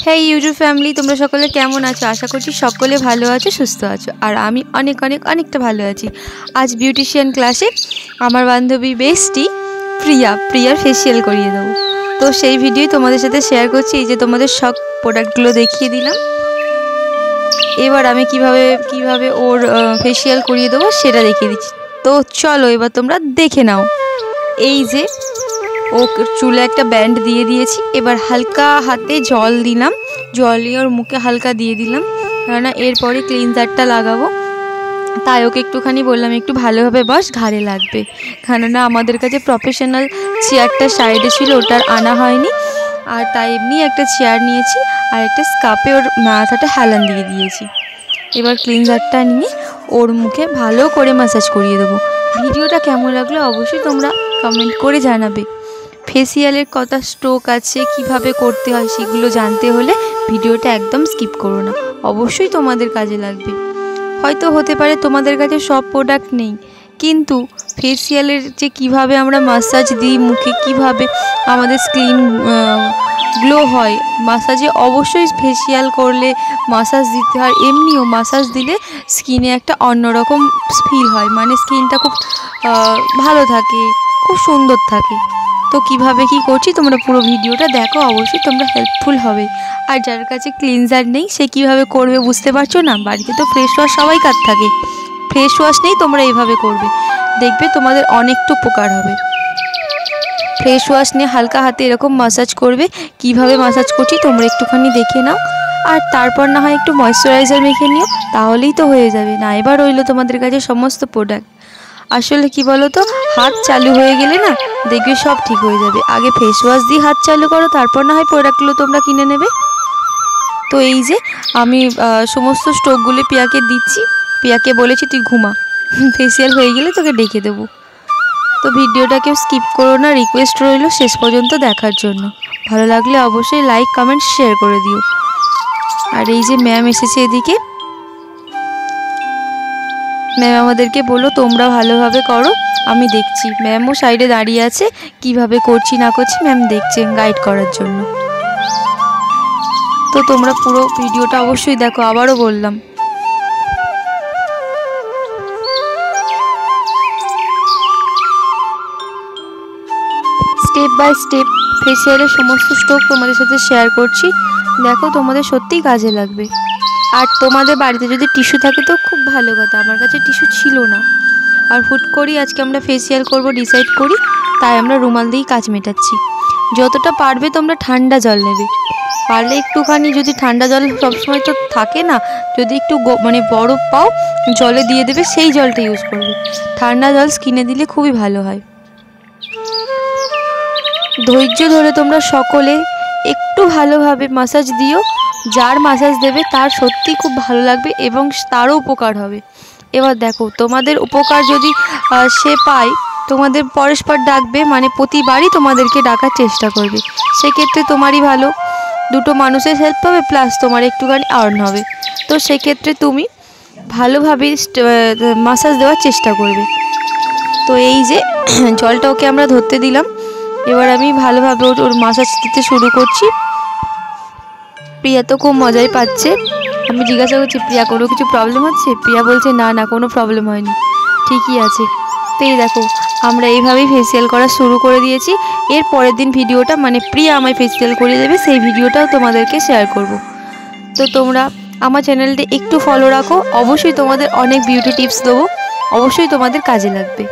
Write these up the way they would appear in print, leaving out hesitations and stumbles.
হেই YouTube family, তোমরা সকলে কেমন আছো? আশা করছি সকলে ভালো আছো, সুস্থ আছো। আর আমি অনেকটা ভালো আছি। আজ বিউটিশিয়ান ক্লাসে আমার বান্ধবী বেস্টি প্রিয়ার ফেসিয়াল করিয়ে দেবো। তো সেই ভিডিওই তোমাদের সাথে শেয়ার করছি। এই যে তোমাদের সব প্রোডাক্টগুলো দেখিয়ে দিলাম। এবার আমি কিভাবে ওর ফেসিয়াল করিয়ে দেবো সেটা দেখিয়ে দিচ্ছি। তো চলো এবার তোমরা দেখে নাও। এই যে ও চুলে একটা ব্যান্ড দিয়ে দিয়েছি। এবার হালকা হাতে জল দিলাম, জল নিয়ে ওর মুখে হালকা দিয়ে দিলাম, কেননা এরপরে ক্লিনজারটা লাগাবো। তাই ওকে একটুখানি বললাম একটু ভালোভাবে বস, ঘাড়ে লাগবে। কেননা আমাদের কাছে প্রফেশনাল চেয়ারটা সাইডে ছিল, ওটার আনা হয়নি। আর তাই এমনি একটা চেয়ার নিয়েছি আর একটা স্কার্পে ওর মাথাটা হেলান দিয়ে দিয়েছি। এবার ক্লিনজারটা নিয়ে ওর মুখে ভালো করে ম্যাসাজ করিয়ে দেবো। ভিডিওটা কেমন লাগলো অবশ্যই তোমরা কমেন্ট করে জানাবে। ফেসিয়ালের কত স্ট্রোক আছে, কিভাবে করতে হয় সেগুলো জানতে হলে ভিডিওটা একদম স্কিপ করো না, অবশ্যই তোমাদের কাজে লাগবে। হয়তো হতে পারে তোমাদের কাছে সব প্রোডাক্ট নেই, কিন্তু ফেসিয়ালের যে কিভাবে আমরা মাসাজ দিই মুখে, কিভাবে আমাদের স্কিন গ্লো হয় মাসাজে, অবশ্যই ফেসিয়াল করলে মাসাজ দিতে হয়। এমনিও মাসাজ দিলে স্কিনে একটা অন্যরকম ফিল হয়, মানে স্কিনটা খুব ভালো থাকে, খুব সুন্দর থাকে। তো কিভাবে কি করছি তোমরা পুরো ভিডিওটা দেখো, অবশ্যই তোমরা হেল্পফুল হবে। আর যার কাছে ক্লিনজার নেই সে কিভাবে করবে বুঝতে পারছো না? বাড়িতে তো ফ্রেশ ওয়াশ সবাই কাজ থাকে, ফ্রেশ ওয়াশ নেই, তোমরা এইভাবে করবে, দেখবে তোমাদের অনেকটা উপকার হবে। ফ্রেশ ওয়াশ নিয়ে হালকা হাতে এরকম মাসাজ করবে। কিভাবে মাসাজ করছি তোমরা একটুখানি দেখে নাও। আর তারপর না হয় একটু ময়েশ্চারাইজার মেখে নিও, তাহলেই তো হয়ে যাবে। না এবার রইলো তোমাদের কাছে সমস্ত প্রোডাক্ট। আসলে কি বলো তো, হাত চালু হয়ে গেলে না দেখবে সব ঠিক হয়ে যাবে। আগে ফেস ওয়াশ দিয়ে হাত চালু করো, তারপর না হয় প্রোডাক্টগুলো তোমরা কিনে নেবে। তো এই যে আমি সমস্ত স্টোকগুলো পিয়াকে দিচ্ছি। পিয়াকে বলেছি তুই ঘুমা, ফেসিয়াল হয়ে গেলে তোকে ডেকে দেবো। তো ভিডিওটাকে স্কিপ করো না, রিকোয়েস্ট রইল শেষ পর্যন্ত দেখার জন্য। ভালো লাগলে অবশ্যই লাইক কমেন্ট শেয়ার করে দিও। আর এই যে ম্যাম এসেছে এদিকে, ম্যাম আমাদেরকে বললো তোমরা ভালোভাবে করো, আমি দেখছি। ম্যামও সাইডে দাঁড়িয়ে আছে, কিভাবে করছি না করছি ম্যাম দেখছে গাইড করার জন্য। তো তোমরা পুরো ভিডিওটা অবশ্যই দেখো, আবারও বললাম। স্টেপ বাই স্টেপ ফেসিয়ালের সমস্ত স্টোক তোমাদের সাথে শেয়ার করছি, দেখো তোমাদের সত্যিই কাজে লাগবে। আর তোমাদের বাড়িতে যদি টিস্যু থাকে তো খুব ভালো কথা, আমার কাছে টিস্যু ছিল না। আর হুট করেই আজকে আমরা ফেসিয়াল করব ডিসাইড করি, তাই আমরা রুমাল দিয়েই কাজ মেটাচ্ছি। যতটা পারবে তোমরা ঠান্ডা জল নেবে, পারলে একটুখানি, যদি ঠান্ডা জল সবসময় তো থাকে না, যদি একটু মানে বরফ পাও জলে দিয়ে দেবে, সেই জলটা ইউজ করবে। ঠান্ডা জল স্কিনে দিলে খুবই ভালো হয়। ধৈর্য ধরে তোমরা সকলে একটু ভালোভাবে মাসাজ দিও। যার মাসাজ দেবে তার সত্যিই খুব ভালো লাগবে এবং তারও উপকার হবে। এবার দেখো তোমাদের উপকার যদি সে পায়, তোমাদের পরস্পর ডাকবে, মানে প্রতিবারই তোমাদেরকে ডাকার চেষ্টা করবে। সেক্ষেত্রে তোমারই ভালো, দুটো মানুষের হেল্প পাবে, প্লাস তোমার একটুখানি আর্ন হবে। তো সেক্ষেত্রে তুমি ভালোভাবে মাসাজ দেওয়ার চেষ্টা করবে। তো এই যে জলটা ওকে আমরা ধরতে দিলাম, এবার আমি ভালোভাবে ওর মাসাজ দিতে শুরু করছি। প্রিয়া তো খুব মজাই পাচ্ছে। আমি জিজ্ঞাসা করছি প্রিয়া কোনো কিছু প্রবলেম হচ্ছে? প্রিয়া বলছে না না কোনো প্রবলেম হয়নি, ঠিকই আছে। তো এই দেখো আমরা এইভাবেই ফেসিয়াল করা শুরু করে দিয়েছি। এর পরের দিন ভিডিওটা, মানে প্রিয়া আমায় ফেসিয়াল করিয়ে দেবে, সেই ভিডিওটাও তোমাদেরকে শেয়ার করব। তো তোমরা আমার চ্যানেলটা একটু ফলো রাখো, অবশ্যই তোমাদের অনেক বিউটি টিপস দেবো, অবশ্যই তোমাদের কাজে লাগবে।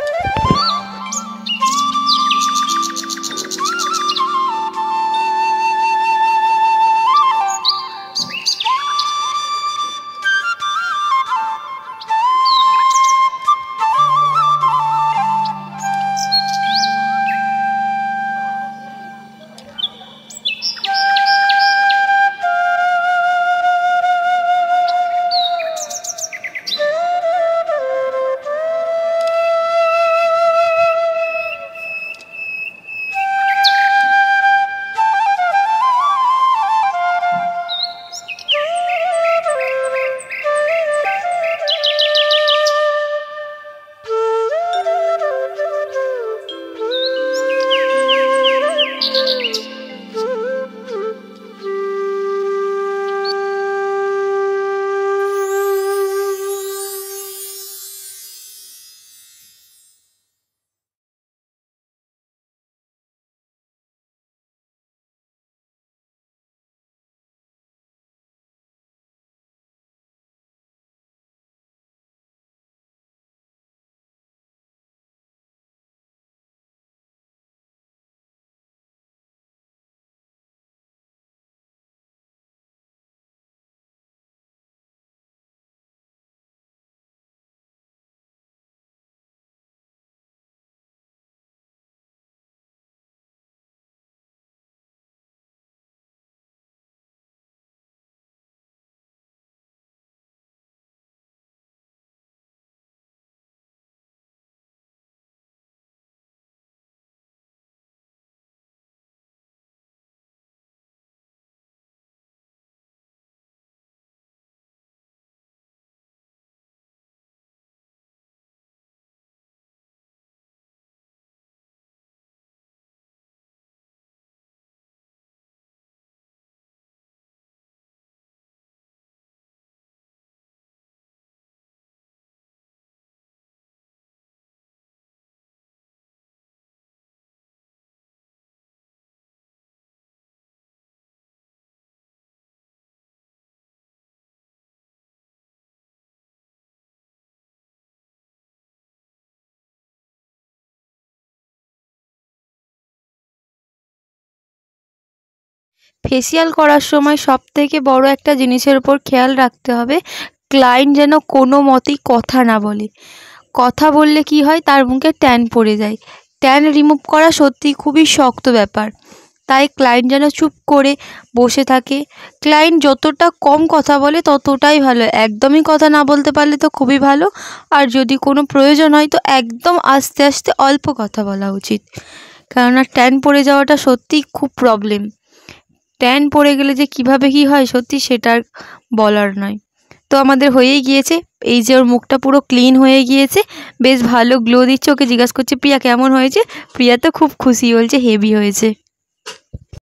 ফেসিয়াল করার সময় সবথেকে বড় একটা জিনিসের উপর খেয়াল রাখতে হবে, ক্লায়েন্ট যেন কোনো মতেই কথা না বলে। কথা বললে কি হয়, তার মুখে ট্যান পড়ে যায়। ট্যান রিমুভ করা সত্যিই খুবই শক্ত ব্যাপার। তাই ক্লায়েন্ট যেন চুপ করে বসে থাকে। ক্লায়েন্ট যতটা কম কথা বলে ততটাই ভালো। একদমই কথা না বলতে পারলে তো খুবই ভালো। আর যদি কোনো প্রয়োজন হয় তো একদম আস্তে আস্তে অল্প কথা বলা উচিত। কেননা ট্যান পড়ে যাওয়াটা সত্যিই খুব প্রবলেম। ট্যান পড়ে গেলে যে কিভাবে কি হয় সত্যি সেটার বলার নয়। তো আমাদের হয়েই গিয়েছে। এই যে ওর মুখটা পুরো ক্লিন হয়ে গিয়েছে, বেশ ভালো গ্লো দিচ্ছে। ওকে জিজ্ঞাসা করছে প্রিয়া কেমন হয়েছে, প্রিয়া তো খুব খুশি, বলছে হেভি হয়েছে।